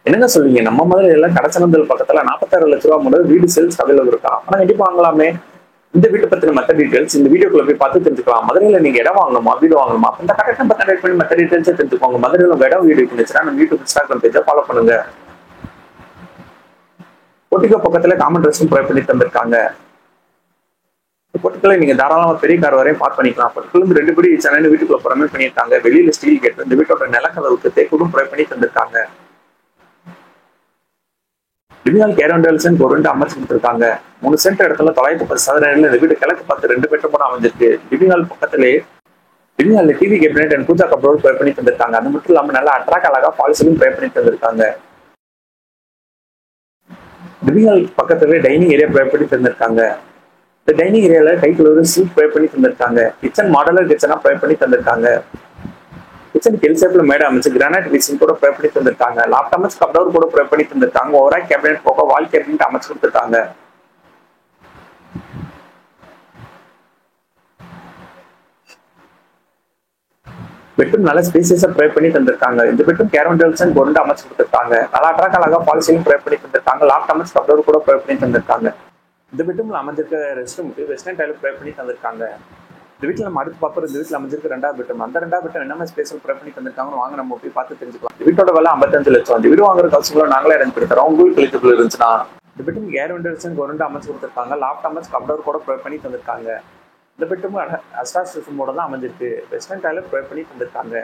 என்னங்க சொல்லுவீங்க? நம்ம மதுரையில கடச்சனந்தல் பக்கத்துல 46 லட்ச ரூபா முதல் வீடு சேல்ஸ் அவைலபிள் இருக்கா? ஆனா கண்டிப்பா வாங்கலாமே. இந்த வீட்டை பத்தின மத்த டீடைல்ஸ் இந்த வீடியோக்குள்ள போய் பார்த்து தெரிஞ்சுக்கலாம். மதுரையில நீங்க இடம் வாங்கணுமா, வீடு வாங்கணுமா, இந்த கரெக்ட் நம்பர் கனெக்ட் பண்ணி மத்த டீடைல்ஸை தெரிஞ்சுக்கோங்க. மதுரையில உங்க இடம் வீடு இருந்துச்சுன்னா நம்ம யூடியூப் இன்ஸ்டாகிராம் பேஜை ஃபாலோ பண்ணுங்க. போர்ட்டிகோ பக்கத்துல காமன் ரெஸ்டும் ப்ரொவைட் பண்ணி தந்திருக்காங்க. போர்ட்டிகோல நீங்க தாராளமா பெரிய கார் வரையும் பார்க் பண்ணிக்கலாம். போர்ட்டிகோல 2 படி சென்னை வீட்டுக்குள்ள ப்ரொவைட் பண்ணியிருக்காங்க. வெளியில ஸ்டீல் கேட், இந்த வீட்டோட நிலக்கதவுக்கு தேக்கூடும் ப்ரொவைட் பண்ணி தந்திருக்காங்க. டிவியால் கேரண்டல்ஸ் ஒரு ரெண்டு அமைச்சு கொடுத்துருக்காங்க. 3 சென்ட் இடத்துல 910 சதுர இந்த வீடு கிழக்கு பார்த்து 2 பெட்ரூம் கூட அமைஞ்சிருக்கு. டிவியால் பக்கத்திலே டிவியால் TV cabinet and puja cupboard provide பண்ணி தந்திருக்காங்க. அது மட்டும் இல்லாம நல்லா அட்ராக்ட் அழகா பாலிசிலும் ப்ரொவைட் பண்ணி தந்திருக்காங்க. டிவியால் பக்கத்திலே டைனிங் ஏரியா ப்ரொவைட் பண்ணி தந்திருக்காங்க. இந்த டைனிங் ஏரியால கைக்குள்ள சீட் ப்ரொவைட் பண்ணி தந்திருக்காங்க. கிச்சன் மாடலர் கிச்சனா ப்ரொவைட் பண்ணி தந்திருக்காங்க. கிச்சன் எல் ஷேப்ல மேடை அமைச்சு கிரானைட் பேசின் கூட ப்ரொவைட் பண்ணி தந்திருக்காங்க. லாப்டாப் அமைச்சு கப்டவர் கூட ப்ரொவைட் பண்ணி தந்திருக்காங்க. ஓரா கேபினெட் போக வால் கேபினெட் அமைச்சு கொடுத்துருக்காங்க. பெட்ரூம் நல்ல ஸ்பேசியஸா ப்ரொவைட் பண்ணி தந்திருக்காங்க. இந்த பெட்ரூம் கேரண்டல்ஸ் ஒரு ரெண்டு அமைச்சு கொடுத்துருக்காங்க. நல்லா அட்ராக்ட் அழகா பாலிசியும் ப்ரொவைட் பண்ணி தந்திருக்காங்க. லாப்டாப் அமைச்சு கப்டவர் கூட ப்ரொவைட் பண்ணி தந்திருக்காங்க. இந்த பெட்ரூம்ல அமைஞ்சிருக்க ரெஸ்ட் ரூமுக்கு வெஸ்டர்ன் டைல் ப்ரொவைட் பண்ணி தந்திருக்காங்க. இந்த வீட்டில் நம்ம அடுத்து பார்ப்போம். இந்த வீட்டில் அமைஞ்சிருக்க 2வது பெட்ரூம். அந்த 2வது பெட்ரூம் என்ன ஸ்பேஷல் ப்ரொவைட் பண்ணி தந்திருக்காங்கன்னு வாங்க நம்ம போய் பார்த்து தெரிஞ்சுக்கலாம். இந்த வீட்டோட விலை 55 லட்சம். இந்த வீடு வாங்குற கவுன்சிலர் நாங்களே அரேஞ்ச் பண்ணி தரோம். உங்களுக்கு எலிஜிபிள் இருந்துச்சுன்னா இந்த பெட்ரூம் ஏர் விண்டர்ஸ் ஒரு அமைச்சு கொடுத்துருக்காங்க. லாப்டாப் அமைச்சு கப்டவர் கூட ப்ரொவைட் பண்ணி தந்திருக்காங்க. இந்த பெட்ரூம் அஸ்டாஸ் மோட தான் அமைஞ்சிருக்கு. வெஸ்டர்ன் டைல ப்ரொவைட் பண்ணி தந்திருக்காங்க.